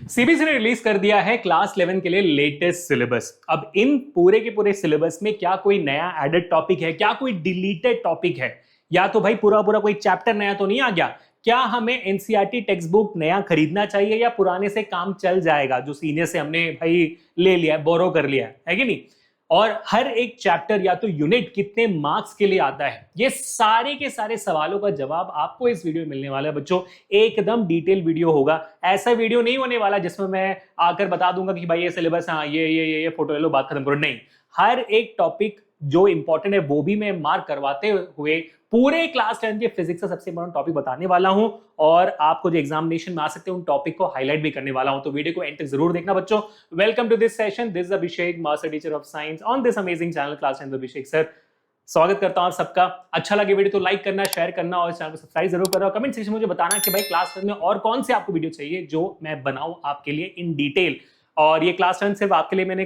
CBSE ने release कर दिया है क्लास 11 के लिए लेटेस्ट सिलेबस। अब इन पूरे के पूरे सिलेबस में क्या कोई नया एडेड टॉपिक है, क्या कोई डिलीटेड टॉपिक है, या तो भाई पूरा पूरा कोई चैप्टर नया तो नहीं आ गया। क्या हमें एनसीईआरटी टेक्स्ट बुक नया खरीदना चाहिए या पुराने से काम चल जाएगा जो सीनियर से हमने भाई ले लिया, बोरो कर लिया है कि नहीं। और हर एक चैप्टर या तो यूनिट कितने मार्क्स के लिए आता है, ये सारे के सारे सवालों का जवाब आपको इस वीडियो में मिलने वाला है बच्चों। एकदम डिटेल वीडियो होगा। ऐसा वीडियो नहीं होने वाला जिसमें मैं आकर बता दूंगा कि भाई ये सिलेबस, हाँ ये फोटो ले लो, बात खत्म करो। नहीं, हर एक टॉपिक जो इंपॉर्टेंट है वो भी मैं मार्क करवाते हुए पूरे क्लास 10 के फिजिक्स का सबसे इंपॉर्टेंट टॉपिक बताने वाला हूं, और आपको जो एग्जामिनेशन में आ सकते हैं उन टॉपिक को हाईलाइट भी करने वाला हूं। तो वीडियो को एंड तक जरूर देखना बच्चों। Welcome to this session. This is Abhishek, master teacher of science on this amazing channel class 10 Abhishek sir. स्वागत करता हूं आप सबका। अच्छा लगे वीडियो तो लाइक करना, शेयर करना और चैनल को सब्सक्राइब जरूर करना। कमेंट सेक्शन में मुझे बताना कि भाई क्लास 10 में और कौन से आपको वीडियो चाहिए जो मैं बनाऊं आपके लिए इन डिटेल। और ये क्लास 10 सिर्फ आपके लिए मैंने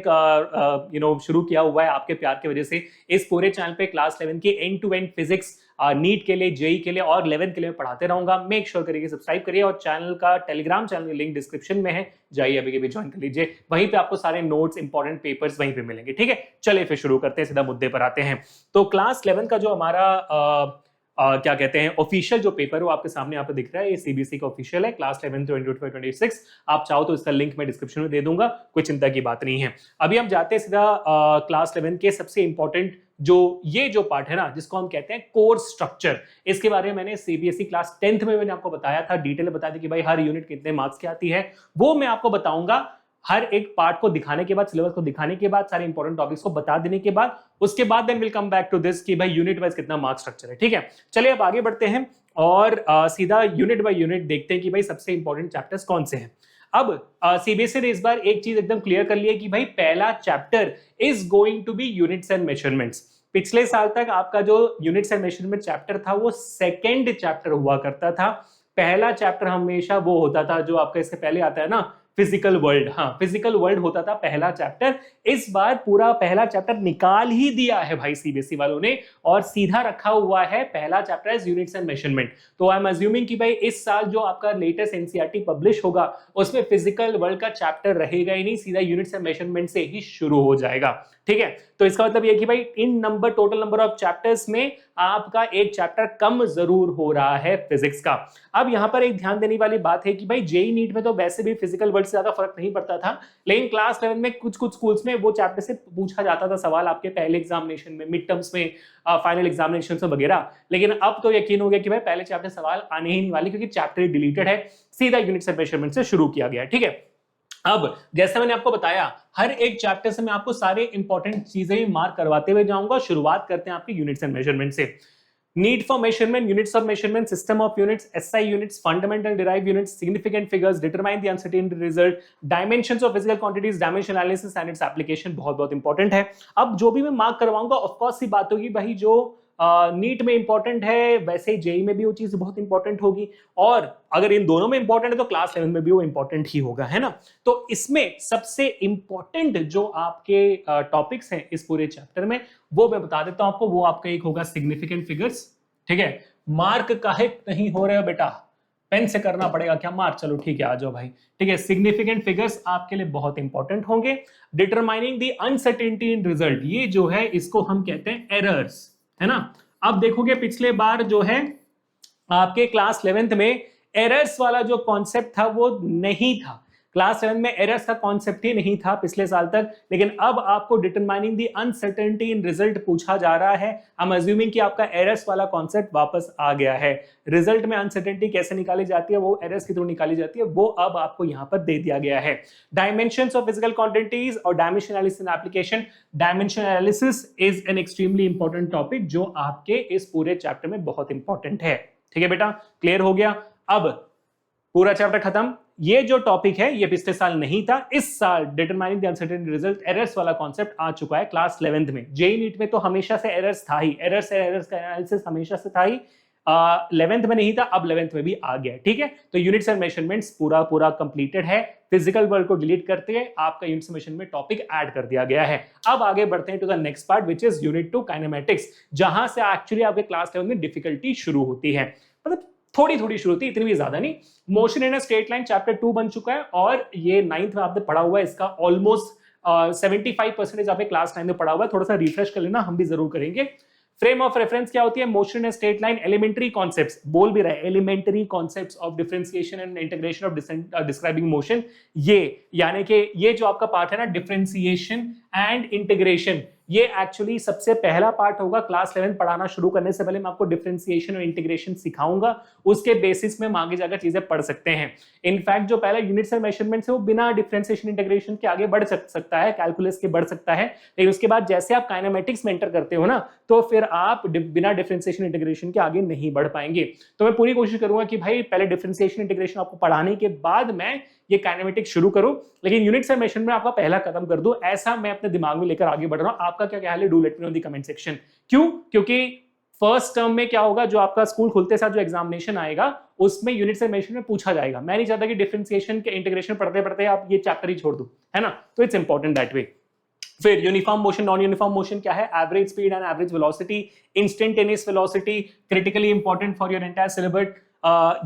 शुरू किया हुआ है आपके प्यार की वजह से। इस पूरे चैनल पे क्लास 11 की end to end physics NEET के लिए, जेई के लिए और 11 के लिए पढ़ाते रहूंगा। मेक श्योर करिए सब्सक्राइब करिए, और चैनल का टेलीग्राम चैनल का लिंक डिस्क्रिप्शन में है, जाइए अभी के भी ज्वाइन कर लीजिए। वहीं पे आपको सारे नोट्स, इंपॉर्टेंट पेपर्स वहीं पे मिलेंगे। ठीक है, चलिए फिर शुरू करते हैं, सीधा मुद्दे पर आते हैं। तो क्लास 11 का जो हमारा क्या कहते हैं ऑफिशियल जो पेपर वो आपके सामने यहाँ पे दिख रहा है। ये सीबीएसई का ऑफिशियल है, क्लास 11 2025-26। आप चाहो तो इसका लिंक मैं डिस्क्रिप्शन में दे दूंगा, कोई चिंता की बात नहीं है। अभी हम जाते हैं सीधा क्लास 11 के सबसे इंपॉर्टेंट जो पार्ट है ना, जिसको हम कहते हैं कोर स्ट्रक्चर। इसके बारे में मैंने सीबीएसई क्लास 10th में मैंने आपको बताया था, डिटेल बता दी कि भाई हर यूनिट कितने मार्क्स की आती है, वो मैं आपको बताऊंगा। हर एक पार्ट को दिखाने के बाद, सिलेबस को दिखाने के बाद, सारे इंपॉर्टेंट टॉपिक्स को बता देने के बाद, उसके बाद then will come back to this कि भाई यूनिट वाइज कितना मार्क्स स्ट्रक्चर है। ठीक है, चलिए अब आगे बढ़ते हैं और सीधा यूनिट बाय यूनिट देखते हैं कि भाई सबसे इंपॉर्टेंट चैप्टर्स कौन से हैं। अब सीबीएसई ने इस बार एक चीज एकदम क्लियर कर ली है कि भाई पहला chapter is going to be units and measurements. पिछले साल तक आपका जो यूनिट्स एंड मेजरमेंट चैप्टर था वो सेकेंड चैप्टर हुआ करता था। पहला चैप्टर हमेशा वो होता था जो आपका इससे पहले आता है ना, फिजिकल वर्ल्ड। हाँ, फिजिकल वर्ल्ड होता था पहला चैप्टर। इस बार पूरा पहला चैप्टर निकाल ही दिया है भाई सीबीएसई वालों ने, और सीधा रखा हुआ है पहला chapter is units and measurement. तो आई एम अज्यूमिंग कि भाई इस साल जो आपका लेटेस्ट एनसीईआरटी पब्लिश होगा उसमें फिजिकल वर्ल्ड का चैप्टर रहेगा ही नहीं, सीधा यूनिट्स एंड मेजरमेंट से ही शुरू हो जाएगा। ठीक है, तो इसका मतलब ये कि भाई इन number, total number of chapters में आपका एक चैप्टर कम जरूर हो रहा है फिजिक्स का। अब यहां पर एक ध्यान देने वाली बात है कि भाई जेई नीट में तो वैसे भी फिजिकल वर्ल्ड से ज्यादा फर्क नहीं पड़ता था, लेकिन क्लास 11 में कुछ कुछ स्कूल्स में वो चैप्टर से पूछा जाता था सवाल आपके पहले एग्जामिनेशन में, मिड टर्म्स में, फाइनल एग्जामिनेशन में वगैरह। लेकिन अब तो यकीन हो गया कि भाई पहले चैप्टर सवाल आने ही नहीं वाले, क्योंकि चैप्टर डिलीटेड है, सीधा यूनिट्स एंड मेजरमेंट से शुरू किया गया है। ठीक है, अब जैसे मैंने आपको बताया हर एक चैप्टर से मैं आपको सारे इंपॉर्टेंट चीजें मार्क करवाते हुए जाऊंगा। शुरुआत करते हैं आपकी यूनिट्स एंड मेजरमेंट से। Need for measurement, units of measurement, system of units, SI units, fundamental derive units, significant figures, determine the uncertainty result, dimensions of physical quantities, dimension analysis and its application. बहुत बहुत important है। अब जो भी मैं mark करवाऊंगा of course सी बात होगी भाई, जो नीट में इंपॉर्टेंट है वैसे जेई में भी वो चीज बहुत इंपॉर्टेंट होगी, और अगर इन दोनों में इंपॉर्टेंट है तो क्लास 11 में भी वो इंपॉर्टेंट ही होगा, है ना। तो इसमें सबसे इंपॉर्टेंट जो आपके टॉपिक्स हैं इस पूरे चैप्टर में, वो मैं बता देता हूं आपको। वो आपका एक होगा सिग्निफिकेंट फिगर्स। ठीक है, मार्क काहे नहीं हो रहे हो बेटा, पेन से करना पड़ेगा क्या मार्क? चलो ठीक है, आ जाओ भाई। ठीक है, सिग्निफिकेंट फिगर्स आपके लिए बहुत इंपॉर्टेंट होंगे। Determining the uncertainty in result, ये जो है इसको हम कहते हैं एरर्स, है ना। अब देखोगे पिछले बार जो है आपके क्लास 11th में एरर्स वाला जो कॉन्सेप्ट था वो नहीं था। क्लास 7 में एरर्स का कॉन्सेप्ट ही नहीं था पिछले साल तक, लेकिन अब आपको determining the uncertainty in result पूछा जा रहा है। आई एम अज्यूमिंग कि आपका एरर्स वाला कॉन्सेप्ट वापस आ गया है। रिजल्ट में अनसर्टेनिटी कैसे निकाली जाती है, वो एरर्स के थ्रू निकाली जाती है, वो अब आपको यहां पर दे दिया गया है। डायमेंशंस ऑफ फिजिकल क्वांटिटीज और dimension analysis and application. Dimension analysis is an extremely important topic जो आपके इस पूरे चैप्टर में बहुत इंपॉर्टेंट है। ठीक है बेटा, क्लियर हो गया। अब पूरा चैप्टर खत्म। ये जो टॉपिक है ये पिछले साल नहीं था, इस साल determining the uncertainty result errors वाला कॉन्सेप्ट आ चुका है क्लास 11th में। जेई नीट में तो हमेशा से एरर्स था ही, एरर्स का एनालिसिस हमेशा से था ही। 11th में नहीं था, अब 11th में भी आ गया। ठीक है, तो यूनिट्स एंड मेजरमेंट्स पूरा कंप्लीटेड है। फिजिकल वर्ल्ड को डिलीट करते हैं, आपका यूनिट्स मेजरमेंट टॉपिक ऐड कर दिया गया है। अब आगे बढ़ते हैं to the next part which is unit 2 kinematics, जहां से एक्चुअली आपके क्लास 11 में डिफिकल्टी शुरू होती है। मतलब थोड़ी थोड़ी शुरू होती है, इतनी भी ज्यादा नहीं। Motion in a straight line chapter 2 बन चुका है और ये 9th में आपने पढ़ा हुआ है, इसका ऑलमोस्ट 75% आपने क्लास 9 में पढ़ा हुआ है। थोड़ा सा रिफ्रेश कर लेना, हम भी जरूर करेंगे। फ्रेम ऑफ रेफरेंस क्या होती है? Motion in straight line, elementary concepts, बोल भी रहे elementary concepts of differentiation and integration of describing motion. ये यानी कि ये जो आपका पार्ट है ना, डिफरेंशिएशन एंड इंटीग्रेशन, ये एक्चुअली सबसे पहला पार्ट होगा। क्लास 11 पढ़ाना शुरू करने से पहले मैं आपको डिफरेंशिएशन और इंटीग्रेशन सिखाऊंगा, उसके बेसिस में हम आगे जाकर चीजें पढ़ सकते हैं। इनफैक्ट जो पहला यूनिट्स एंड मेजरमेंट्स है वो बिना डिफरेंशिएशन इंटीग्रेशन के आगे बढ़ सकता है, कैलकुलस के बढ़ सकता है, लेकिन उसके बाद जैसे आप काइनेमेटिक्स में एंटर करते हो ना, तो फिर आप बिना डिफरेंशिएशन इंटीग्रेशन के आगे नहीं बढ़ पाएंगे। तो मैं पूरी कोशिश करूंगा कि भाई पहले डिफरेंशिएशन इंटीग्रेशन आपको पढ़ाने के बाद मैं ये काइनेमेटिक्स शुरू करूं, लेकिन यूनिट्स एंड मेजरमेंट में आपका पहला कदम कर दूं, ऐसा मैं अपने दिमाग में लेकर आगे बढ़ रहा हूं। आपका क्या ख्याल है? Do let me know in the comment section. क्यों? क्योंकि फर्स्ट टर्म में क्या होगा, जो आपका स्कूल खुलते साथ जो एग्जामिनेशन आएगा उसमें यूनिट्स एंड मेजरमेंट में पूछा जाएगा। मैं नहीं चाहता कि डिफरेंशिएशन के इंटीग्रेशन पढ़ते पढ़ते आप ये चैप्टर ही छोड़ दूं, है ना? तो इट्स इंपॉर्टेंट दैट वे। फिर uniform motion, non uniform motion क्या है? Average speed and average velocity, instantaneous velocity, critically important for your entire syllabus.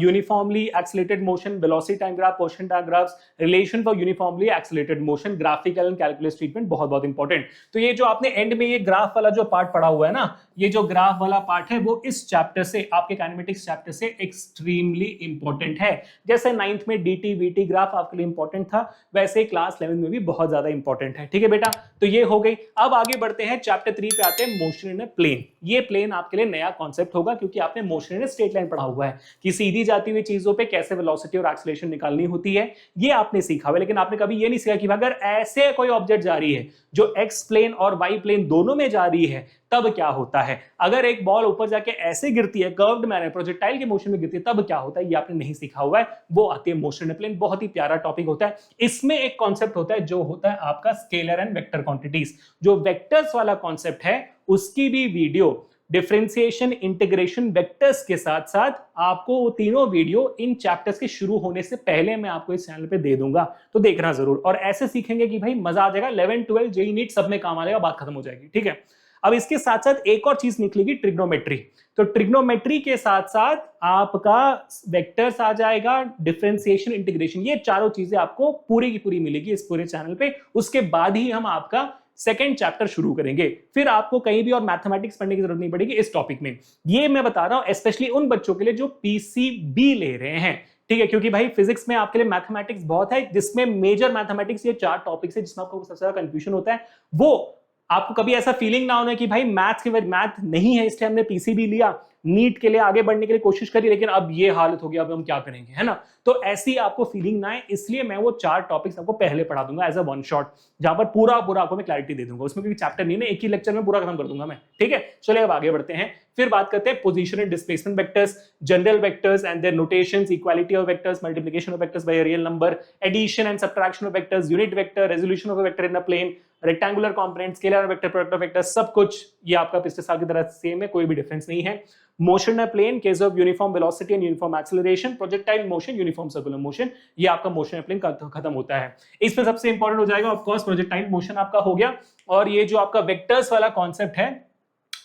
Uniformly accelerated motion, velocity time graph, portion diagrams, relation for uniformly accelerated motion, graphical and calculus treatment, बहुत बहुत important. तो ये जो आपने and में ये graph वाला जो पार्ट पढ़ा हुआ है ना, ये जो ग्राफ वाला पार्ट है वो इस चैप्टर से, आपके काइनेमेटिक्स चैप्टर से एक्सट्रीमली इंपॉर्टेंट है। जैसे 9th में dt vt ग्राफ आपके लिए इंपॉर्टेंट था, वैसे क्लास 11 में भी बहुत ज्यादा इंपॉर्टेंट है। ठीक है बेटा, तो ये हो गई। अब आगे बढ़ते हैं, चैप्टर 3 पे आते हैं, मोशन इन अ प्लेन। ये प्लेन आपके लिए नया कॉन्सेप्ट होगा क्योंकि आपने motion in a straight line पढ़ा हुआ है कि सीधी जाती हुई चीजों पे कैसे वेलोसिटी और एक्सीलरेशन निकालनी होती है, ये आपने सीखा हुआ। लेकिन आपने कभी ये नहीं सीखा कि अगर ऐसे कोई ऑब्जेक्ट जा रही है जो एक्स प्लेन और वाई प्लेन दोनों में जा रही है तब क्या होता है। अगर एक बॉल ऊपर जाके ऐसे गिरती है, कर्व्ड मैनर, प्रोजेक्टाइल के मोशन में गिरती है, तब क्या होता है, ये आपने नहीं सीखा हुआ है। वो आती है मोशन इन प्लेन, बहुत ही प्यारा टॉपिक होता है। इसमें एक कॉन्सेप्ट होता है जो होता है आपका स्केलर एंड वेक्टर क्वांटिटीज। जो वेक्टर्स वाला कॉन्सेप्ट है उसकी भी वीडियो डिफरेंशिएशन, इंटीग्रेशन, वेक्टर्स के साथ साथ आपको वो तीनों वीडियो इन चैप्टर्स के शुरू होने से पहले मैं आपको इस चैनल पे दे दूंगा, तो देखना जरूर। और ऐसे सीखेंगे कि भाई मजा आ जाएगा। 11 12 जेईई नीट सब में काम आ जाएगा, बात खत्म हो जाएगी। ठीक है, अब इसके साथ साथ एक और चीज निकलेगी, ट्रिग्नोमेट्री। तो ट्रिग्नोमेट्री के साथ साथ आपका वेक्टर्स आ जाएगा, डिफरेंशिएशन, इंटीग्रेशन, ये चारों चीजें आपको पूरी की पूरी मिलेगी इस पूरे चैनल पे। उसके बाद ही हम आपका सेकेंड चैप्टर शुरू करेंगे, फिर आपको कहीं भी और मैथमेटिक्स पढ़ने की जरूरत नहीं पड़ेगी इस टॉपिक में। ये मैं बता रहा हूं स्पेशली उन बच्चों के लिए जो पीसीबी ले रहे हैं। ठीक है, क्योंकि भाई फिजिक्स में आपके लिए मैथमेटिक्स बहुत है, जिसमें मेजर मैथमेटिक्स ये 4 टॉपिक्स है जिसमें आपको सबसे ज्यादा कंफ्यूजन होता है। वो आपको कभी ऐसा फीलिंग ना होना कि भाई मैथ नहीं है इसलिए हमने पीसीबी लिया, नीट के लिए आगे बढ़ने के लिए कोशिश करी, लेकिन अब ये हालत हो गया, अब हम क्या करेंगे, है ना? तो ऐसी आपको फीलिंग ना आए, इसलिए मैं वो 4 टॉपिक्स आपको पहले पढ़ा दूंगा एज अ वन शॉट, जहां पर पूरा आपको मैं क्लैरिटी दे दूंगा। उसमें कोई चैप्टर नहीं है, एक ही लेक्चर में पूरा खत्म कर दूंगा मैं। ठीक है, चलिए अब आगे बढ़ते हैं। फिर बात करते हैं position and displacement vectors, general vectors and their notations, equality of vectors, multiplication of vectors by a real number, addition and subtraction of vectors, unit vector, resolution of a vector in a plane, rectangular component, scalar vector, product of vector, सब कुछ ये आपका पिछले साल की तरह same है, कोई भी डिफरेंस नहीं है। Motion in plane, case of uniform velocity and uniform acceleration, projectile motion, uniform circular motion, ये आपका मोशन इन प्लेन खत्म होता है। इसमें सबसे इंपॉर्टेंट हो जाएगा ऑफ कोर्स प्रोजेक्टाइल मोशन आपका हो गया। और ये जो आपका वेक्टर्स वाला कॉन्सेप्ट है,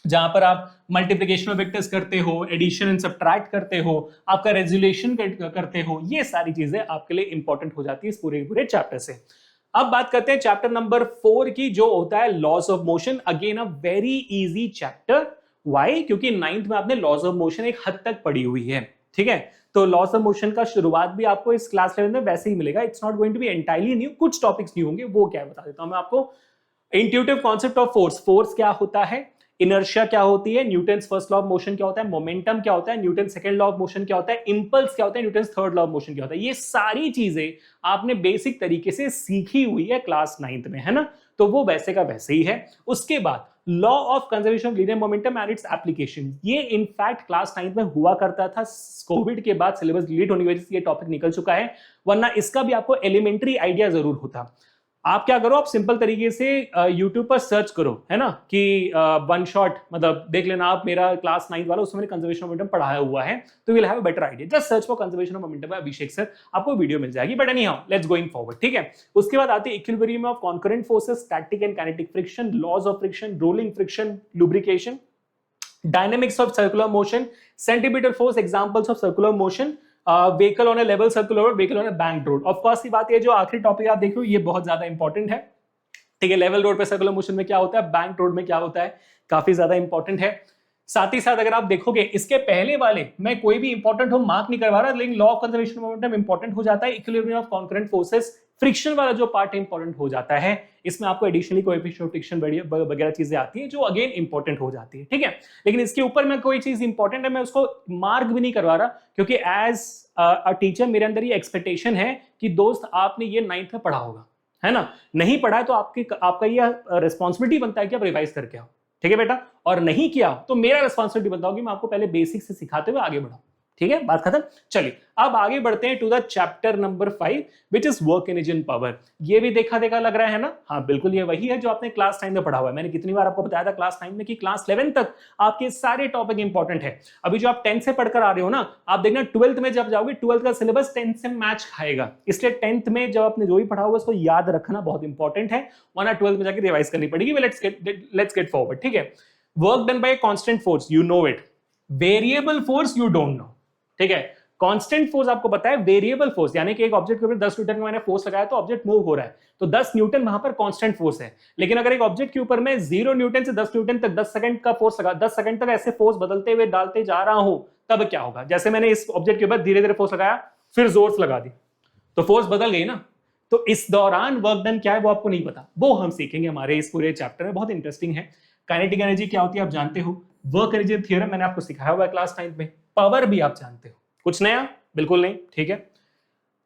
जहां पर आप मल्टीप्लिकेशन ऑफ वेक्टर्स करते हो, एडिशन एंड सब्ट्रैक्ट करते हो, आपका रेजोल्यूशन करते हो, ये सारी चीजें आपके लिए इंपॉर्टेंट हो जाती है इस पूरे चैप्टर से। अब बात करते हैं चैप्टर नंबर 4 की, जो होता है laws of motion. Again a very easy chapter. Why? क्योंकि 9th में आपने लॉज ऑफ मोशन एक हद तक पढ़ी हुई है। ठीक है, तो लॉज ऑफ मोशन का शुरुआत भी आपको इस क्लास 11 में वैसे ही मिलेगा। It's not going to be entirely new, कुछ टॉपिक्स न्यू होंगे, वो क्या बता देता हूं मैं आपको। Intuitive concept of force, force क्या होता है, इनर्शिया क्या होती है, Newton first law of motion क्या होता है, मोमेंटम क्या होता है, Newton second law of motion क्या होता है, इंपल्स क्या होता है, Newton third law of motion क्या होता है, ये सारी चीजें आपने बेसिक तरीके से सीखी हुई है क्लास 9th में, है ना? तो वो वैसे का वैसे ही है। उसके बाद law of conservation of linear momentum and its application, ये इनफैक्ट क्लास 9th में हुआ करता था। कोविड के बाद सिलेबस डिलीट होने की वजह से ये टॉपिक निकल चुका है, वरना इसका भी आपको एलिमेंट्री आइडिया जरूर होता। आप क्या करो, आप सिंपल तरीके से YouTube पर सर्च करो, है ना, कि वन शॉट, मतलब देख लेना आप मेरा क्लास 9th वाला, उसमें मैंने कंजर्वेशन ऑफ मोमेंटम पढ़ाया हुआ है, तो will have a better idea. Just search for conservation of momentum by Abhishek sir, आपको वीडियो मिल जाएगी। But anyhow, let's going forward. ठीक है, उसके बाद आती है equilibrium of concurrent forces, static and kinetic friction, laws of friction, rolling friction, lubrication, dynamics of circular motion, centimetre force, examples of circular motion, vehicle on a level circular road, vehicle on a banked road. Of course की बात है, जो आखिरी topic आप देख रहे हो ये बहुत ज्यादा इंपॉर्टेंट है, ठीक है। लेवल रोड पे सर्कुलर मोशन में क्या होता है, बैंक रोड में क्या होता है, काफी ज्यादा इंपॉर्टेंट है। साथ ही साथ अगर आप देखोगे इसके पहले वाले मैं कोई भी इंपॉर्टेंट हो मार्क नहीं करवा रहा, लेकिन law of conservation momentum important हो जाता है, equilibrium of concurrent forces, friction वाला जो पार्ट इंपॉर्टेंट हो जाता है, इसमें आपको एडिशनली कोएफिशिएंट ऑफ फ्रिक्शन वगैरह चीजें आती है जो अगेन इंपॉर्टेंट हो जाती है, ठीक है। लेकिन इसके ऊपर मैं कोई चीज इंपॉर्टेंट है मैं उसको मार्क भी नहीं करवा रहा, क्योंकि एज अ टीचर मेरे अंदर ये एक्सपेक्टेशन है कि दोस्त आपने ये 9th में पढ़ा होगा, है ना। नहीं पढ़ा है तो आपका ये रिस्पॉन्सिबिलिटी बनता है कि आप रिवाइज करके आओ, ठीक है बेटा। और नहीं किया तो मेरा रिस्पॉन्सिबिलिटी बनता होगी मैं आपको पहले बेसिक से सिखाते हुए आगे बढ़ाऊं, ठीक है, बात खत्म। चलिए अब आगे बढ़ते हैं to the chapter number 5 which is work energy and power. ये भी देखा देखा लग रहा है ना, हाँ बिल्कुल ये वही है जो आपने क्लास 9 में पढ़ा हुआ है। मैंने कितनी बार आपको बताया था क्लास 9 में कि क्लास 11 तक आपके सारे टॉपिक इंपॉर्टेंट है। अभी जो आप 10th से पढ़कर आ रहे हो ना, आप देखना 12th में जब जाओगे 12th का सिलेबस 10th से मैच खाएगा, इसलिए 10th में जब आपने जो भी पढ़ा हुआ उसको याद रखना बहुत इंपॉर्टेंट है, वरना 12th में जाकर रिवाइज करनी पड़ेगी। लेट्स गेट फॉरवर्ड, ठीक है। Work done by constant force, you know it. Variable force you don't know, ठीक है। कांस्टेंट फोर्स आपको पता है, वेरिएबल फोर्स यानी कि एक ऑब्जेक्ट के ऊपर 10 न्यूटन का मैंने फोर्स लगाया तो ऑब्जेक्ट मूव हो रहा है, तो 10 न्यूटन वहां पर कांस्टेंट फोर्स है। लेकिन अगर एक ऑब्जेक्ट के ऊपर मैं 0 न्यूटन से 10 न्यूटन तक 10 सेकंड का फोर्स लगा, 10 सेकंड तक ऐसे फोर्स बदलते हुए डालते जा रहा हूं, तब क्या होगा। जैसे मैंने इस ऑब्जेक्ट के ऊपर धीरे धीरे फोर्स लगाया, फिर जोर से लगा दी, तो फोर्स बदल गई ना। तो इस दौरान वर्क डन क्या है वो आपको नहीं पता, वो हम सीखेंगे हमारे इस पूरे चैप्टर में, बहुत इंटरेस्टिंग है। काइनेटिक एनर्जी क्या होती है आप जानते हो, वर्क एनर्जी थ्योरम मैंने आपको सिखाया हुआ है क्लास 9 में, पावर भी आप जानते हो, कुछ नया बिल्कुल नहीं, ठीक है।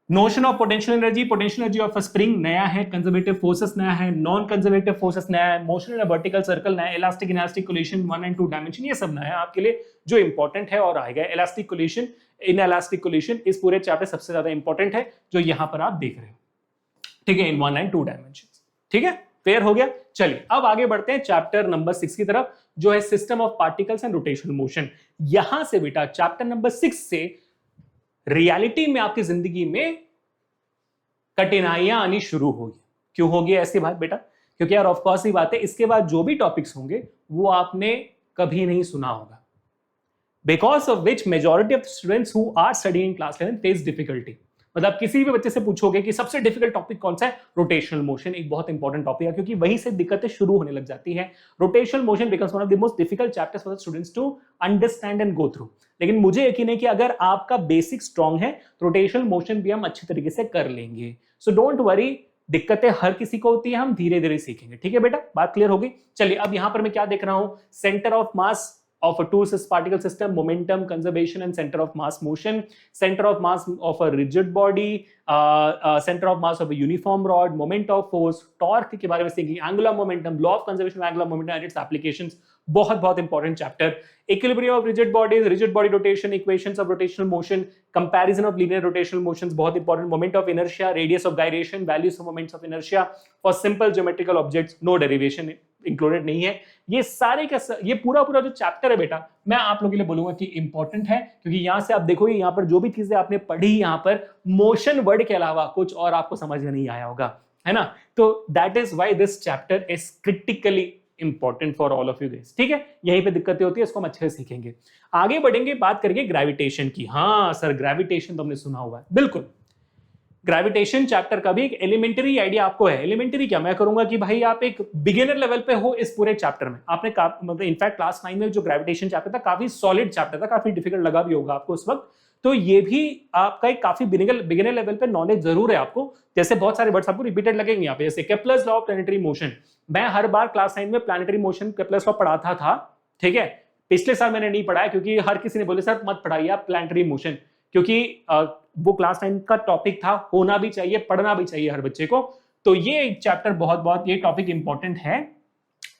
Notion of potential energy of a spring नया है, कंजर्वेटिव फोर्सेस नया है, नॉन कंजर्वेटिव फोर्सेस नया है, motion in a vertical circle नया है, elastic elastic collision 1 and 2 dimension ये सब नया है आपके लिए जो इंपॉर्टेंट है और आएगा। Elastic collision, inelastic collision इस पूरे चैप्टर सबसे ज्यादा इंपॉर्टेंट है जो यहां पर आप देख रहे हो, ठीक है, इन 1 and 2 डायमेंशन, ठीक है, क्लियर हो गया। चलिए अब आगे बढ़ते हैं चैप्टर नंबर 6 की तरफ जो है system of particles and rotational motion. यहां से बेटा चैप्टर नंबर 6 से रियलिटी में आपकी जिंदगी में कठिनाइयां आनी शुरू होगी। क्यों होगी ऐसी बात बेटा, क्योंकि यार ऑफ कोर्स ही बात है, इसके बाद जो भी टॉपिक्स होंगे वो आपने कभी नहीं सुना होगा, because of which majority of students who are studying in class 11 face difficulty. मतलब किसी भी बच्चे से पूछोगे कि सबसे डिफिकल्ट टॉपिक कौन सा है, रोटेशनल मोशन एक बहुत इंपॉर्टेंट टॉपिक है, क्योंकि वहीं से दिक्कतें शुरू होने लग जाती है। Rotational motion becomes one of the most difficult chapters for the students to understand and go through. लेकिन मुझे यकीन है कि अगर आपका बेसिक स्ट्रांग है तो रोटेशनल मोशन भी हम अच्छी तरीके से कर लेंगे। सो डोंट वरी, दिक्कतें हर किसी को होती है, हम धीरे धीरे सीखेंगे, ठीक है बेटा, बात क्लियर होगी। चलिए अब यहां पर मैं क्या देख रहा हूं, centre of mass of a two particle system, momentum conservation and center of mass motion, center of mass of a rigid body, center of mass of a uniform rod, moment of force, torque के बारे में सीखेंगे, angular momentum, law of conservation of angular momentum and its applications, बहुत बहुत important chapter. Equilibrium of rigid bodies, rigid body rotation, equations of rotational motion, comparison of linear rotational motions बहुत important, moment of inertia, radius of gyration, values of moments of inertia for simple geometrical objects, no derivation included नहीं है। ये सारे का ये पूरा जो chapter है बेटा मैं आप लोगों के लिए बोलूंगा कि इंपॉर्टेंट है, क्योंकि यहां से आप देखोगे यहां पर जो भी चीजें आपने पढ़ी यहां पर मोशन वर्ड के अलावा कुछ और आपको समझ में नहीं आया होगा, है ना। तो that is why this chapter is critically important for all of you guys, ठीक है। यहीं पे दिक्कतें होती है, इसको हम अच्छे से सीखेंगे। आगे बढ़ेंगे, बात करेंगे ग्रेविटेशन की। हाँ सर ग्रेविटेशन तो हमने सुना हुआ है, बिल्कुल। ग्रेविटेशन चैप्टर का भी एक एलिमेंटरी आइडिया आपको है। एलिमेंटरी क्या मैं करूंगा कि भाई आप एक बिगिनर लेवल पे हो इस पूरे चैप्टर में। आपने मतलब इनफैक्ट क्लास 9 में जो ग्रेविटेशन चैप्टर था काफी सॉलिड चैप्टर था, काफी डिफिकल्ट लगा भी होगा आपको उस वक्त, तो ये भी आपका एक काफी बिगिनर लेवल पे नॉलेज जरूर है आपको। जैसे बहुत सारे वर्ड्स आपको रिपीटेड लगेंगे यहाँ पे, जैसे Kepler's law of planetary motion. मैं हर बार क्लास 9 में प्लैनेटरी मोशन केप्लर्स लॉ पढ़ाता था, ठीक है। पिछले साल मैंने नहीं पढ़ाया क्योंकि हर किसी ने बोले सर मत पढ़ाइए आप प्लैनेटरी मोशन, क्योंकि वो क्लास 9 का टॉपिक था, होना भी चाहिए, पढ़ना भी चाहिए हर बच्चे को। तो ये चैप्टर बहुत ये टॉपिक इंपॉर्टेंट है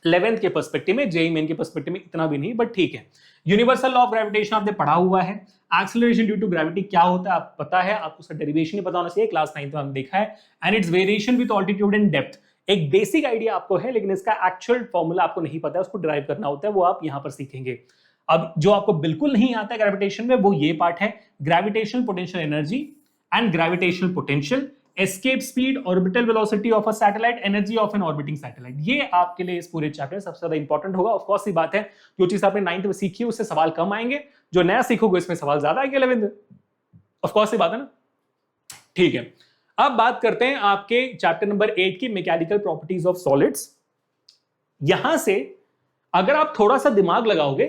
11th के पर्सपेक्टिव में, जेईई मेन के पर्सपेक्टिव में इतना भी नहीं, बट ठीक है। यूनिवर्सल लॉ ऑफ ग्रेविटेशन आपने पढ़ा हुआ है। एक्सेलरेशन ड्यू टू ग्रेविटी क्या होता है आप पता है, आपको उसका डेरिवेशन ही पता होना चाहिए, क्लास 9 में हमने देखा है। And it's variation with altitude and depth, एक बेसिक आइडिया आपको है, लेकिन इसका एक्चुअल फॉर्मूला आपको नहीं पता है, उसको ड्राइव करना होता है, वो आप यहां पर सीखेंगे। अब जो आपको बिल्कुल नहीं आता है ग्रेविटेशन में वो ये पार्ट है, gravitational potential energy and gravitational potential escape speed, orbital velocity of a satellite, energy of an orbiting satellite. ये आपके लिए इस पूरे चैप्टर सबसे ज्यादा इंपॉर्टेंट होगा। ऑफ कोर्स सी बात है, जो चीज आपने 9th में सीखी उससे सवाल कम आएंगे, जो नया सीखोगे इसमें सवाल ज्यादा आएंगे 11th में। ऑफ कोर्स सी बात है ना, ठीक है। अब बात करते हैं आपके चैप्टर नंबर 8 की मैकेनिकल प्रॉपर्टीज ऑफ सॉलिड्स। यहां से अगर आप थोड़ा सा दिमाग लगाओगे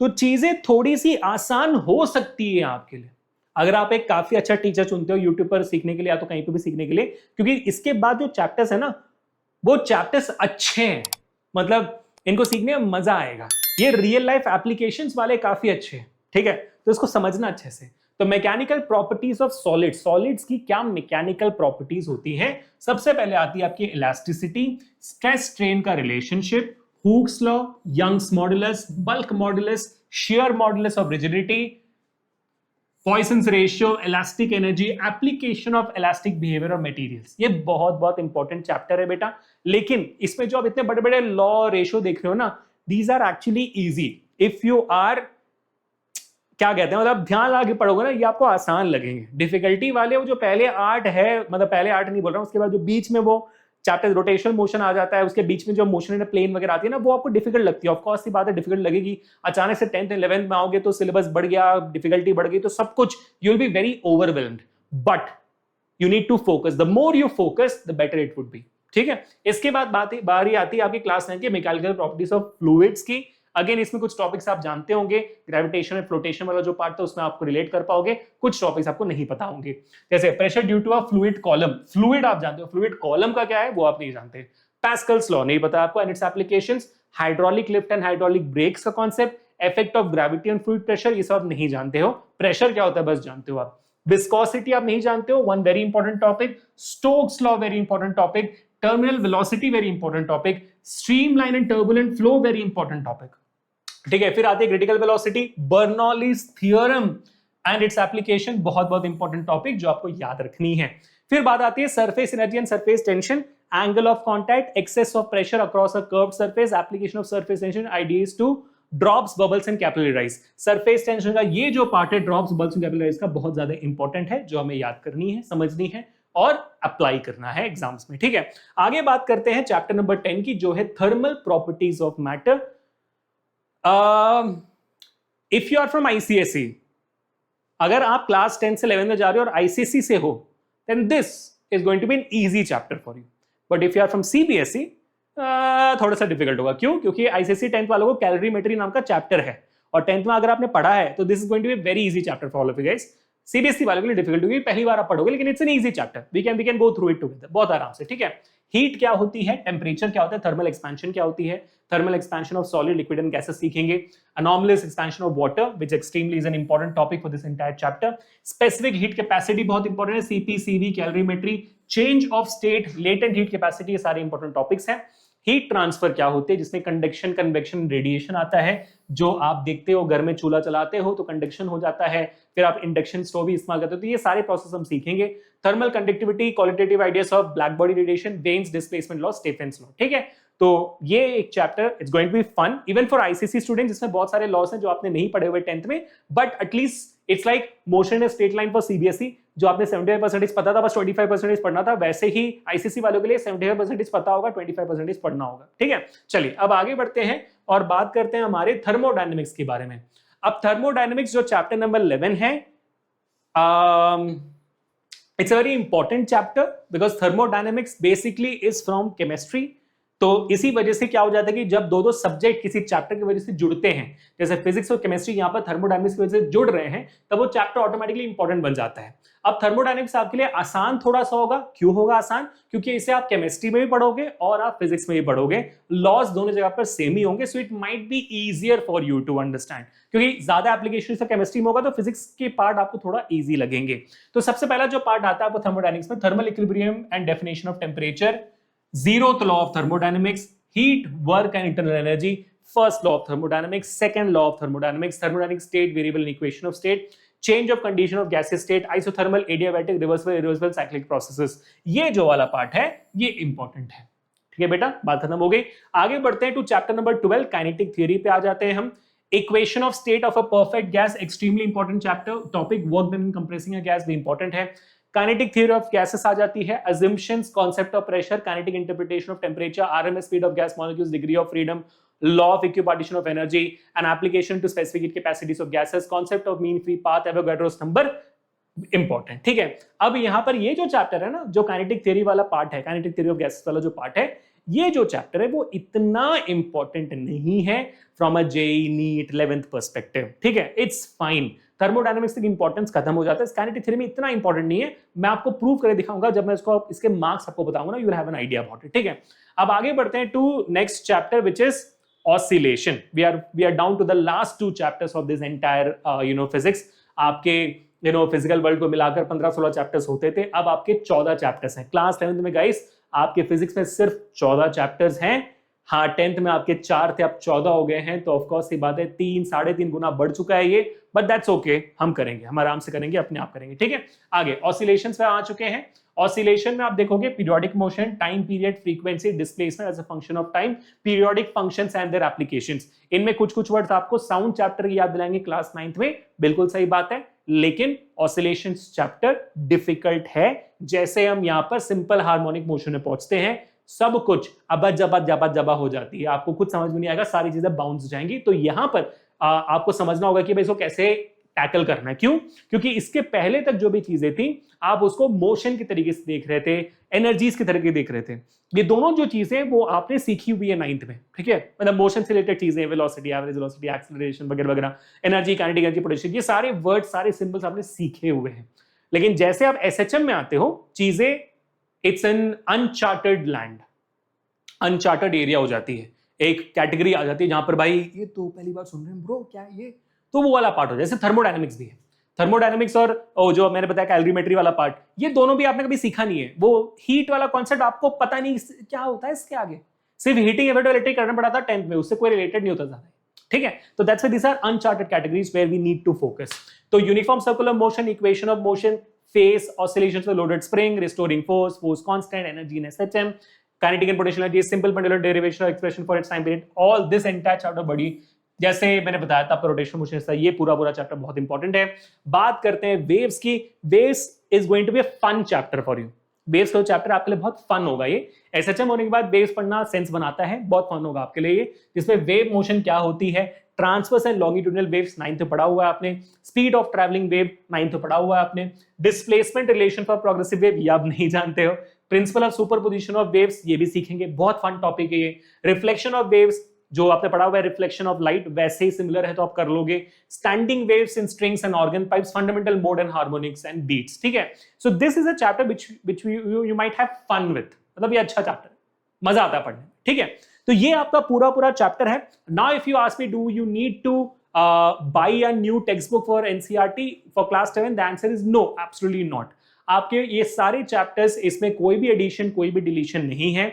तो चीजें थोड़ी सी आसान हो सकती है आपके लिए, अगर आप एक काफी अच्छा टीचर चुनते हो यूट्यूब पर सीखने के लिए या तो कहीं पर भी सीखने के लिए, क्योंकि इसके बाद जो चैप्टर्स है ना वो चैप्टर्स अच्छे हैं, मतलब इनको सीखने में मजा आएगा। ये रियल लाइफ एप्लीकेशंस वाले काफी अच्छे हैं, ठीक है, तो इसको समझना अच्छे से। तो mechanical properties of solids, solids की क्या मैकेनिकल प्रॉपर्टीज होती हैं? सबसे पहले आती है आपकी इलास्टिसिटी, स्ट्रेस स्ट्रेन का relationship, Hooke's law, Young's modulus, bulk modulus, shear modulus of rigidity, Poisson's ratio, elastic energy, application of elastic behaviour of materials. ये बहुत बहुत इंपॉर्टेंट चैप्टर है बेटा, लेकिन इसमें जो आप इतने बड़े बड़े लॉ रेशियो देख रहे हो ना, these are actually easy if you are, क्या कहते हैं, मतलब ध्यान लगा के पढ़ोगे ना ये आपको आसान लगेंगे। डिफिकल्टी वाले वो जो पहले 8 है, मतलब पहले 8 नहीं बोल रहा हूं, उसके बाद जो बीच में वो चैप्टर रोटेशनल मोशन आ जाता है, उसके बीच में जो मोशन इन प्लेन वगैरह आती है ना, वो आपको डिफिकल्ट लगती है। ऑफ कोर्स सी बात है, डिफिकल्ट लगेगी। अचानक से 10th 11th में आओगे तो सिलेबस बढ़ गया, डिफिकल्टी बढ़ गई, तो सब कुछ you will be very overwhelmed, but you need to focus. The more you focus the better it would be, ठीक है। इसके बाद बारी आती है आपकी क्लास 9 की मैकेनिकल प्रॉपर्टीज ऑफ फ्लूइड्स की। अगेन इसमें कुछ टॉपिक्स आप जानते होंगे, ग्रेविटेशन और फ्लोटेशन वाला जो पार्ट था उसमें आपको रिलेट कर पाओगे, कुछ टॉपिक्स आपको नहीं पता होंगे, जैसे pressure due to a fluid column. Fluid आप जानते हो, फ्लूइड कॉलम का क्या है वो आप नहीं जानते। पैस्कल्स लॉ नहीं पता आपको and its applications, hydraulic lift and hydraulic brakes का concept, effect of gravity on fluid pressure, ये सब आप नहीं जानते हो। प्रेशर क्या होता है बस जानते हो आप। विस्कोसिटी आप नहीं जानते हो, one very important topic. Stokes law very important topic. Terminal velocity very important topic. Streamline and turbulent flow very important topic, ठीक है। फिर आती है critical velocity, Bernoulli's theorem and its application, बहुत बहुत इंपॉर्टेंट टॉपिक जो आपको याद रखनी है। फिर बात आती है surface energy and surface tension, angle of contact, excess of pressure across a curved surface, application of surface tension, ideas to drops, bubbles and capillary rise. Surface tension का ये जो पार्ट है drops, bubbles and capillary rise का, बहुत ज्यादा important है, जो हमें याद करनी है, समझनी है और अप्लाई करना है एग्जाम्स में, ठीक है। आगे बात करते हैं चैप्टर नंबर 10 की, जो है thermal properties of matter. If you are from ICSE, अगर आप क्लास 10 से 11 में जा रहे हो और आईसीएसई से हो, then this is going to be an easy chapter for you. But if you are from CBSE थोड़ा सा डिफिकल्ट होगा। क्यों? क्योंकि आईसीएसई 10th वालों को कैलोरीमेट्री नाम का चैप्टर है, और 10th में अगर आपने पढ़ा है तो this is going to be very easy chapter for all of you guys. CBSE वालों के लिए डिफिकल्ट होगी, पहली बार आप पढ़ोगे, लेकिन it's an easy chapter, we can go through it together बहुत आराम से, ठीक है। हीट क्या होती है, टेम्परेचर क्या होता है, थर्मल एक्सपेंशन क्या होती है, thermal expansion of solid, liquid and gases सीखेंगे। Anomalous expansion of water which extremely is an important topic for this entire chapter. Specific heat capacity बहुत इंपॉर्टेंट है, CP, CV, calorimetry, change of state, latent heat capacity, ये सारे important topics हैं। Heat transfer क्या होते हैं, जिसमें conduction, convection, radiation आता है, जो आप देखते हो घर में चूल्हा चलाते हो तो कंडक्शन हो जाता है, फिर आप इंडक्शन स्टोव भी इस्तेमाल करते हो, तो ये सारे प्रोसेस हम सीखेंगे। Thermal conductivity, qualitative ideas of black body radiation, Wien's displacement law, Stefan's law, ठीक है। तो ये एक chapter it's going to be fun even for ICSE students, जिसमें बहुत सारे लॉस हैं जो आपने नहीं पढ़े हुए 10th में, but at least it's like motion in straight line for CBSE, जो आपने 75% पता था, बस 25% पढ़ना था, वैसे ही आईसीएसई वालों के लिए 75% पता होगा, 25% पढ़ना होगा, ठीक है। चलिए अब आगे बढ़ते हैं और बात करते हैं हमारे थर्मोडायनेमिक्स के बारे में। अब थर्मोडायनेमिक्स जो चैप्टर नंबर 11 है, it's a very important chapter because thermodynamics basically is from chemistry. तो इसी वजह से क्या हो जाता है कि जब दो सब्जेक्ट किसी चैप्टर की वजह से जुड़ते हैं, जैसे फिजिक्स और केमिस्ट्री यहाँ पर थर्मोडायनेमिक्स की वजह से जुड़ रहे हैं, तब वो चैप्टर ऑटोमेटिकली इंपॉर्टेंट बन जाता है। अब थर्मोडायनेमिक्स आपके लिए आसान थोड़ा सा होगा। क्यों होगा आसान? क्योंकि इसे आप केमिस्ट्री में भी पढ़ोगे और आप फिजिक्स में भी पढ़ोगे, लॉज दोनों जगह पर सेम ही होंगे, so it might be easier for you to understand. क्योंकि ज्यादा एप्लीकेशन से केमिस्ट्री में होगा तो फिजिक्स के पार्ट आपको थोड़ा इजी लगेंगे। तो सबसे पहला जो पार्ट आता है आपको थर्मोडायनेमिक्स में, thermal equilibrium and definition of temperature, zeroth law of thermodynamics, heat, work and internal energy, first law of thermodynamics, second law of thermodynamics, thermodynamic state variable and equation of state, change of condition of gaseous state, isothermal, adiabatic, reversible, irreversible, cyclic processes। ये जो वाला part है ये important है, ठीक है बेटा, बात खत्म हो गई। आगे बढ़ते हैं to chapter number 12, kinetic theory पे आ जाते हैं हम। Equation of state of a perfect gas, extremely important chapter topic, work done in compressing a gas भी इंपॉर्टेंट है। काइनेटिक थ्योरी ऑफ गैसेस आ जाती है, assumptions, concept of pressure, kinetic interpretation of temperature, RMS speed of gas molecules, degree of freedom, law of equipartition of energy, an application to specific heat capacities of gases, concept of mean free path, Avogadro's number, important. ठीक है, अब यहां पर ये जो chapter है ना, जो काइनेटिक थ्योरी वाला पार्ट है, काइनेटिक थ्योरी ऑफ गैसेस वाला जो पार्ट है, ये जो चैप्टर है वो इतना इंपॉर्टेंट नहीं है from a JEE NEET 11th perspective. ठीक है, इट्स फाइन, थर्मोडायनामिक्स की इंपॉर्टेंस खत्म हो जाता है, काइनेटिक थ्योरी में इतना इंपॉर्टेंट नहीं है। मैं आपको प्रूव करके दिखाऊंगा जब मैं इसको इसके मार्क्स आपको बताऊंगा ना, you will have an idea about it. ठीक है, अब आगे बढ़ते हैं to next chapter which is oscillation. We are down to the last two chapters of this entire physics. आपके फिजिकल वर्ल्ड को मिलाकर 15-16 चैप्टर्स होते थे, अब आपके 14 चैप्टर्स हैं। क्लास 11th में गाइस आपके फिजिक्स में सिर्फ 14 चैप्टर्स हैं। हाँ, 10th में आपके 4 थे, अब 14 हो गए हैं, तो ऑफकोर्स ये बात है 3-3.5 गुना बढ़ चुका है ये, बट दैट्स ओके, हम करेंगे, हम आराम से करेंगे, अपने आप करेंगे। ठीक है, आगे ऑसिलेशंस पे आ चुके हैं। ऑसिलेशन में आप देखोगे periodic motion, time period, frequency, displacement as a function of time, periodic functions and their applications. इनमें कुछ वर्ड्स आपको साउंड चैप्टर की याद दिलाएंगे क्लास 9th में, बिल्कुल सही बात है, लेकिन ऑसिलेशंस चैप्टर डिफिकल्ट है। जैसे हम यहां पर सिंपल हार्मोनिक मोशन में पहुंचते हैं, सब कुछ अबा हो जाती है, आपको कुछ समझ में नहीं आएगा, सारी चीजें बाउंस जाएंगी। तो यहां पर आपको समझना होगा कि भाई इसको कैसे टैकल करना है। क्यों? क्योंकि इसके पहले तक जो भी चीजें थी आप उसको मोशन के तरीके से देख रहे थे, एनर्जीज के तरीके देख रहे थे। ये दोनों जो चीजें वो आपने सीखी हुई है 9th में। ठीक है, मतलब मोशन से रिलेटेड चीजें, वेलोसिटी, एवरेज वेलोसिटी, एक्सेलरेशन वगैरह वगैरह, एनर्जी, काइनेटिक एनर्जी, पोटेंशियल, ये सारे वर्ड, सारे सिंबल्स आपने सीखे हुए हैं। लेकिन जैसे आप एसएचएम में आते हो, चीजें it's an uncharted land, uncharted area हो जाती है, एक कैटेगरी आ जाती है जहां पर भाई ये तो पहली बार सुन रहे हैं ब्रो, क्या ये, तो वो वाला पार्ट हो जाए। जैसे थर्मोडायनामिक्स भी है, थर्मोडायनामिक्स और जो मैंने बताया कैलोरीमेट्री वाला पार्ट, ये दोनों भी आपने कभी सीखा नहीं है। वो हीट वाला कॉन्सेप्ट आपको पता नहीं क्या होता है इसके आगे, सिर्फ हीटिंग इफेक्ट इलेक्ट्रिक करना पड़ा था 10th में, उससे कोई रिलेटेड नहीं होता ज्यादा। ठीक है, तो that's why this are uncharted categories where we need to focus. तो uniform circular motion, equation of motion, phase, oscillations of loaded spring, restoring force, force constant, energy in SHM, kinetic and potential energy, simple pendular derivation or expression for its time period, all this entire chapter बड़ी, जैसे मैंने बताया था आपका rotational motion था, ये पूरा chapter बहुत इंपॉर्टेंट है। बात करते हैं वेव्स की। Waves is going to be a fun chapter for you. Waves का चैप्टर आपके लिए बहुत फन होगा। ये एसएचएम होने के बाद वेव्स पढ़ना सेंस बनाता है, बहुत फन होगा आपके लिए ये, जिसमें वेव मोशन क्या होती है, transverse and longitudinal waves 9th में पढ़ा हुआ है आपने, speed of travelling wave 9th में पढ़ा हुआ है आपने, displacement relation for progressive wave ये आप नहीं जानते हो, principle of superposition of waves ये भी सीखेंगे, बहुत फन टॉपिक है ये। रिफ्लेक्शन ऑफ वेव्स जो आपने पढ़ा हुआ है, रिफ्लेक्शन ऑफ लाइट वैसे ही सिमिलर है तो आप कर लोगे। Standing waves in strings and organ pipes, fundamental mode and harmonics and beats. ठीक है, so this is a chapter which you might have fun with, मतलब ये अच्छा चैप्टर है, मजा आता है पढ़ने। ठीक है, तो ये आपका पूरा चैप्टर है। Now if you ask me do you need to buy a new textbook for NCERT for class 7, the answer is no, absolutely not. आपके ये सारे चैप्टर्स, इसमें कोई भी एडिशन कोई भी डिलीशन नहीं है।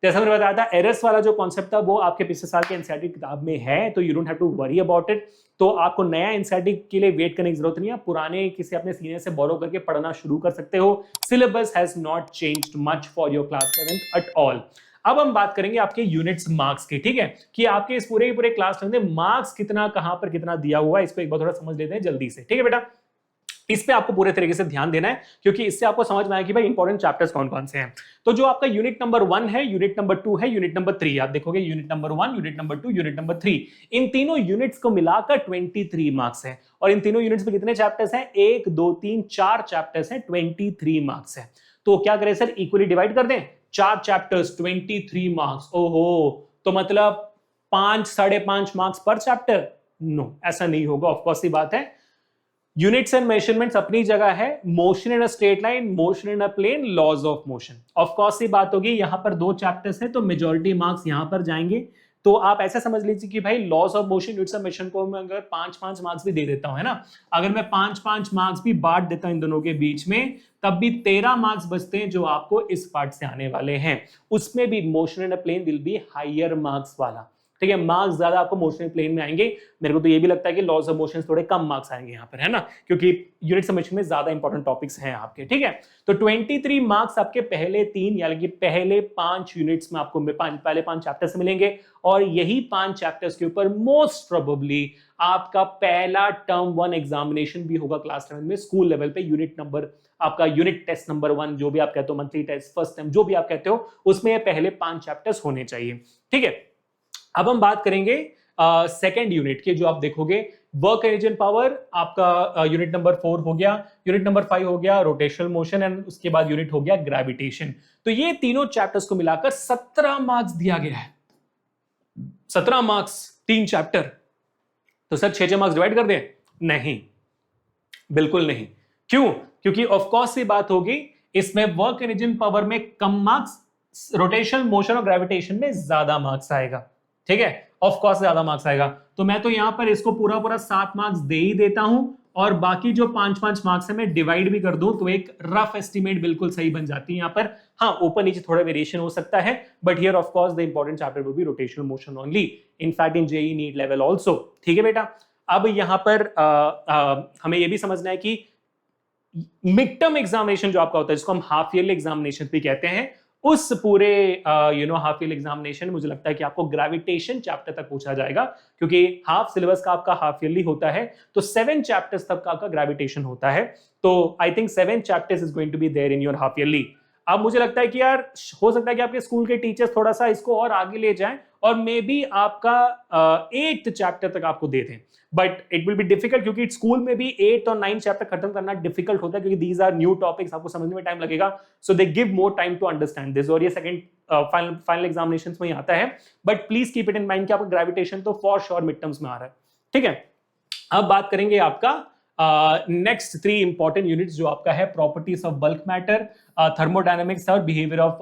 जैसा मैंने बताया था, एरर्स वाला जो कॉन्सेप्ट था वो आपके पिछले साल के एनसीईआरटी किताब में है, तो you don't have to worry about it. तो आपको नया एनसीईआरटी के लिए वेट करने की जरूरत नहीं है, पुराने किसी अपने सीनियर से बोरो करके पढ़ना शुरू कर सकते हो। Syllabus has not changed much for your class 7 at all. अब हम बात करेंगे आपके यूनिट्स मार्क्स की। ठीक है, कि आपके इस पूरे क्लास में मार्क्स कितना, कहां पर कितना दिया हुआ है, इसको एक बार थोड़ा समझ लेते हैं जल्दी से। ठीक है बेटा, इस पे आपको पूरे तरीके से ध्यान देना है, क्योंकि इससे आपको समझ में आएगा कि भाई इंपॉर्टेंट चैप्टर्स कौन कौन से हैं। तो जो आपका यूनिट नंबर 1 है, यूनिट नंबर 2 है, यूनिट नंबर 3, आप देखोगे unit number 1, unit number 2, unit number 3, इन तीनों यूनिट्स को मिलाकर 23 मार्क्स है। और इन तीनों यूनिट्स में कितने चैप्टर्स हैं? 1 2 3 4 चैप्टर्स हैं, 23 मार्क्स है। तो क्या करें सर, इक्वली डिवाइड कर दें, 4 चैप्टर्स 23 मार्क्स। ओहो, तो मतलब 5-5.5 मार्क्स पर चैप्टर? नो, ऐसा नहीं होगा। ऑफकोर्स ही बात है, यूनिट्स एंड मेजरमेंट्स अपनी जगह है, motion in a straight line, motion in a plane, laws of motion. Of course ही बात होगी, यहां पर 2 चैप्टर्स हैं तो मेजॉरिटी मार्क्स यहां पर जाएंगे। तो आप ऐसा समझ लीजिए कि भाई laws of motion, units of motion को मैं अगर 5-5 मार्क्स भी दे देता हूं, है ना, अगर मैं 5-5 मार्क्स भी बांट देता हूं इन दोनों के बीच में, तब भी 13 मार्क्स बचते हैं जो आपको इस पार्ट से आने वाले हैं। उसमें भी motion in a plane will be higher marks वाला। ठीक है, मार्क्स ज्यादा आपको मोशनल प्लेन में आएंगे। मेरे को तो ये भी लगता है कि लॉज ऑफ मोशन थोड़े कम मार्क्स आएंगे यहाँ पर, है ना, क्योंकि यूनिट समेशन में ज्यादा इंपॉर्टेंट टॉपिक्स हैं आपके। ठीक है, तो 23 मार्क्स आपके पहले 3 यानी कि पहले 5 यूनिट्स में आपको पहले 5 चैप्टर से मिलेंगे, और यही 5 चैप्टर्स के ऊपर मोस्ट प्रोबेबली आपका पहला टर्म 1 एग्जामिनेशन भी होगा क्लास 11 में स्कूल लेवल पे। यूनिट नंबर आपका यूनिट टेस्ट नंबर 1 जो भी आप कहते हो, मंथली टेस्ट, फर्स्ट टाइम जो भी आप कहते हो, उसमें ये पहले 5 चैप्टर्स होने चाहिए। ठीक है, अब हम बात करेंगे सेकेंड यूनिट के, जो आप देखोगे वर्क एनर्जी एंड पावर आपका यूनिट नंबर 4 हो गया, यूनिट नंबर 5 हो गया रोटेशनल मोशन, एंड उसके बाद यूनिट हो गया ग्रेविटेशन। तो ये तीनों चैप्टर्स को मिलाकर 17 मार्क्स दिया गया है। 17 मार्क्स 3 चैप्टर, तो सर 6 मार्क्स डिवाइड कर दें? नहीं, बिल्कुल नहीं। क्यों? क्योंकि ऑफ कोर्स से बात होगी इसमें वर्क एनर्जी एंड पावर में कम मार्क्स, रोटेशनल मोशन और ग्रेविटेशन में ज्यादा मार्क्स आएगा। ठीक है, ऑफ कोर्स ज्यादा मार्क्स आएगा। तो मैं तो यहां पर इसको पूरा पूरा 7 मार्क्स दे ही देता हूं, और बाकी जो 5-5 मार्क्स है मैं डिवाइड भी कर दूं, तो एक रफ एस्टिमेट बिल्कुल सही बन जाती है यहां पर। हाँ, ऊपर नीचे थोड़ा वेरिएशन हो सकता है, but here of course the important chapter will be rotational motion only, in fact in JEE NEET level also. ठीक है बेटा, अब यहां पर हमें यह भी समझना है कि मिड टर्म एग्जामिनेशन जो आपका होता है, जिसको हम हाफ ईयरली एग्जामिनेशन भी कहते हैं, उस पूरे हाफ ईयर एग्जामिनेशन मुझे लगता है कि आपको ग्रेविटेशन चैप्टर तक पूछा जाएगा, क्योंकि हाफ सिलेबस का आपका हाफ ईयरली होता है, तो 7 चैप्टर्स तक का आपका ग्रेविटेशन होता है। तो I think 7 chapters is going to be there in your half yearly. अब मुझे लगता है कि यार हो सकता है कि आपके स्कूल के टीचर्स थोड़ा सा इसको और आगे ले जाएं और मे बी आपका 8th चैप्टर तक आपको दे दें, but it will be difficult, क्योंकि स्कूल में भी 8 और 9 चैप्टर खत्म करना डिफिकल्ट होता है, क्योंकि दीज आर न्यू टॉपिक्स, आपको समझने में टाइम लगेगा, so they give more time to understand this. और ये सेकंड फाइनल एग्जामिनेशंस में आता है, but please keep it in mind कि आपका ग्रेविटेशन तो फॉर श्योर मिड टर्म्स में आ रहा है। ठीक है, अब बात करेंगे आपका नेक्स्ट 3 इंपॉर्टेंट यूनिट्स, जो आपका है properties of bulk matter, thermodynamics और बिहेवियर ऑफ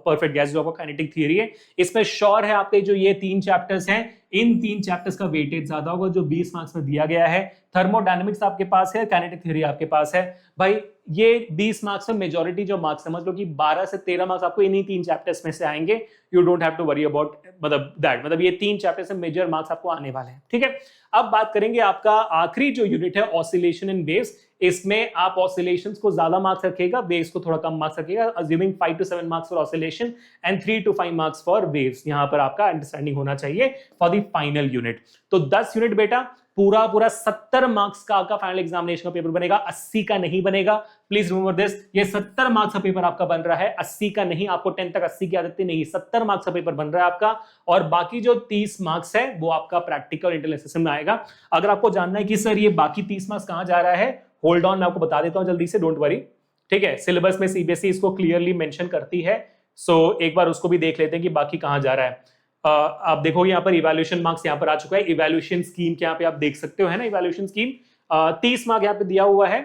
परफेक्ट गैस, जो आपका काइनेटिक थियरी है। इसमें श्योर है आपके जो ये 3 चैप्टर्स हैं, इन 3 चैप्टर्स का वेटेज ज्यादा होगा, जो 20 मार्क्स में दिया गया है। थर्मोडायनेमिक्स आपके पास है, काइनेटिक थ्योरी आपके पास है। भाई ये 20 मार्क्स में मेजॉरिटी जो मार्क्स, समझ लो कि 12 से 13 मार्क्स आपको इन्हीं 3 चैप्टर्स में से आएंगे। You don't have to worry about मतलब ये 3 चैप्टर से मेजर मार्क्स आपको आने वाले हैं। ठीक है, अब बात करेंगे आपका आखिरी जो यूनिट है ऑसिलेशन एंड वेव्स। इसमें आप ऑसिलेशंस को ज्यादा मार्क्स रखेगा, वेव्स को थोड़ा कम मार्क्स रखेगा, assuming 5 to 7 marks for oscillation and 3 to 5 marks for waves. यहां पर आपका अंडरस्टैंडिंग होना चाहिए फॉर द फाइनल यूनिट। तो 10 यूनिट बेटा, पूरा 70 मार्क्स का आपका फाइनल एग्जामिनेशन का पेपर बनेगा, 80 का नहीं बनेगा। प्लीज रिमेंबर दिस, ये 70 मार्क्स का पेपर आपका बन रहा है, 80 का नहीं। आपको 10 तक 80 की आदत नहीं, 70 मार्क्स का पेपर बन रहा है आपका, और बाकी जो 30 मार्क्स है वो आपका प्रैक्टिकल इंटेलिजेंस में आएगा। अगर आपको जानना है कि सर ये बाकी 30 मार्क्स कहां जा रहा है, होल्ड ऑन, मैं आपको बता देता हूं जल्दी से, डोंट वरी। ठीक है, सिलेबस में सीबीएसई इसको क्लियरली मेंशन करती है, सो एक बार उसको भी देख लेते हैं कि बाकी कहां जा रहा है। आप देखोगे यहाँ पर इवैल्यूएशन मार्क्स यहाँ पर आ चुका है, इवैल्यूएशन स्कीम के यहाँ पे आप देख सकते हो, है ना, इवैल्यूएशन स्कीम 30 मार्क यहाँ पे दिया हुआ है।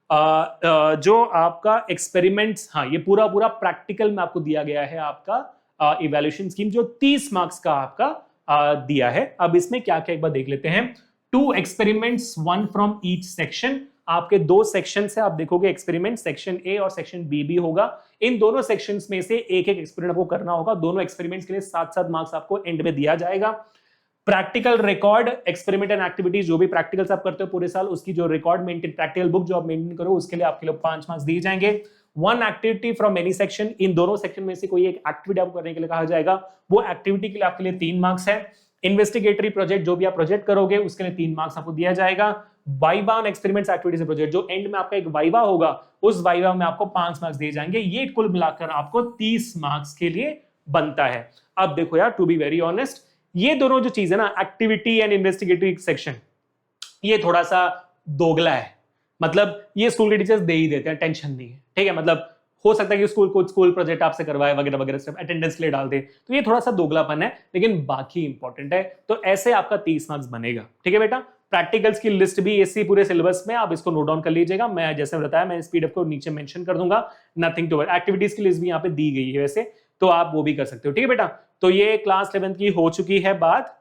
जो आपका एक्सपेरिमेंट्स, हाँ ये पूरा प्रैक्टिकल में आपको दिया गया है आपका इवैल्यूएशन स्कीम, जो 30 मार्क्स का आपका दिया है। अब इसमें क्या क्या एक बार देख लेते हैं। 2 एक्सपेरिमेंट्स, 1 फ्रॉम ईच सेक्शन। आपके 2 सेक्शन है, आप देखोगे एक्सपेरिमेंट सेक्शन ए और सेक्शन बी भी होगा। इन दोनों सेक्शंस में से एक एक्सपेरिमेंट आपको करना होगा। दोनों एक्सपेरिमेंट्स के लिए 7-7 मार्क्स आपको एंड में दिया जाएगा। Practical record, experiment and activities, जो भी प्रैक्टिकल्स आप करते हो पूरे साल, उसकी जो रिकॉर्ड मेंटेन, प्रैक्टिकल बुक जो आप मेंटेन करो, उसके लिए आपके लिए 5 मार्क्स दिए जाएंगे। 1 एक्टिविटी फ्रॉम एनी सेक्शन, इन दोनों सेक्शन में से कोई एक एक्टिविटी आपको करने के लिए कहा जाएगा, वो एक्टिविटी के लिए आपके लिए 3 मार्क्स है। इन्वेस्टिगेटरी प्रोजेक्ट, जो भी आप प्रोजेक्ट करोगे उसके लिए 3 मार्क्स आपको दिया जाएगा। Viva on experiments activities project, जो एंड में आपका एक वाइवा होगा, उस वाइवा में आपको 5 मार्क्स दिए जाएंगे। ये कुल मिलाकर आपको 30 मार्क्स के लिए बनता है। अब देखो यार, टू बी वेरी ऑनेस्ट, ये दोनों जो चीज है ना, एक्टिविटी एंड इन्वेस्टिगेटरी सेक्शन, ये थोड़ा सा दोगला है। मतलब ये स्कूल के टीचर्स दे ही देते हैं, टेंशन नहीं है। ठीक है, मतलब हो सकता है कि स्कूल प्रोजेक्ट आपसे करवाए वगैरह वगैरह, सब अटेंडेंस ले डाल दे, तो ये थोड़ा सा दोगलापन है, लेकिन बाकी इंपॉर्टेंट है। तो ऐसे आपका 30 मार्क्स बनेगा। ठीक है बेटा, प्रैक्टिकल्स की लिस्ट भी इसी पूरे सिलेबस में, आप इसको नोट डाउन कर लीजिएगा। मैं जैसे बताया, मैं पीडीएफ को नीचे मेंशन कर दूंगा, नथिंग टू वरी। एक्टिविटीज की लिस्ट भी यहाँ पे दी गई है वैसे, तो आप वो भी कर सकते हो। ठीक है बेटा, तो ये क्लास 11 की हो चुकी है बात।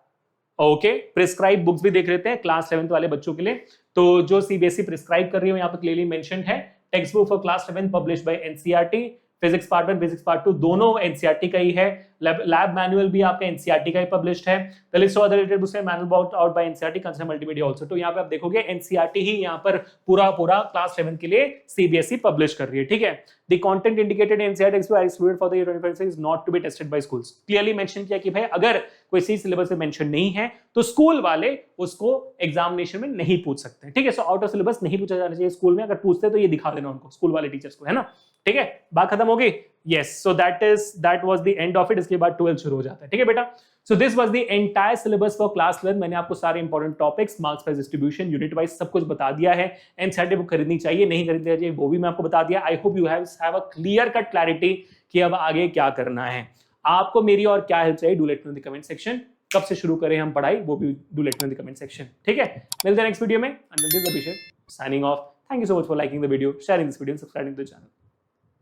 ओके, प्रिस्क्राइब बुक्स भी देख लेते हैं क्लास 11 वाले बच्चों के लिए। तो जो सीबीएसई प्रिस्क्राइब कर रही है यहाँ पे क्लियरली मेंशन है, text book for class 11 published by NCERT, physics part 1 physics part 2 दोनों एनसीईआरटी का ही है। लैब मैनुअल भी आपका एनसीईआरटी का ही पब्लिश्ड है। The list of other related books manual out by NCERT concern multimedia also. तो यहाँ पे आप देखोगे एनसीईआरटी ही यहाँ पर पूरा क्लास 11 के लिए सीबीएसई पब्लिश कर रही है, ठीक है। The content indicated in NCERT text book are excluded for the year 2026 is not to be tested by schools. Clearly mention किया कि भाई अगर कोई सी सिलेबस में मेंशन नहीं है तो स्कूल वाले उसको एग्जामिनेशन में नहीं पूछ सकते, ठीक है। सो आउट ऑफ सिलेबस नहीं पूछा जाना चाहिए स्कूल में, अगर पूछते तो ये दिखा देना उनको, स्कूल वाले टीचर्स को, है ना, ठीक है। बात खत्म हो गई। Yes, so that was the end of it. इसके बाद 12 शुरू हो जाता है, ठीक है बेटा। So this was the entire syllabus for class 11। मैंने आपको सारे important topics, marks wise distribution, unit wise सब कुछ बता दिया है। एनसीईआरटी बुक खरीदनी चाहिए नहीं खरीदनी चाहिए वो भी मैं आपको बता दिया। I hope you have a clear cut clarity कि अब आगे क्या करना है। आपको मेरी और क्या हेल्प चाहिए, do let me in the comment section. कब से शुरू करें हम पढ़ाई वो भी do let me in the comment section, ठीक है। मिलते हैं नेक्स्ट वीडियो में। Until this Abhishek signing off. Thank you so much for liking the video, sharing this video, subscribing to the channel.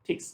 Peace.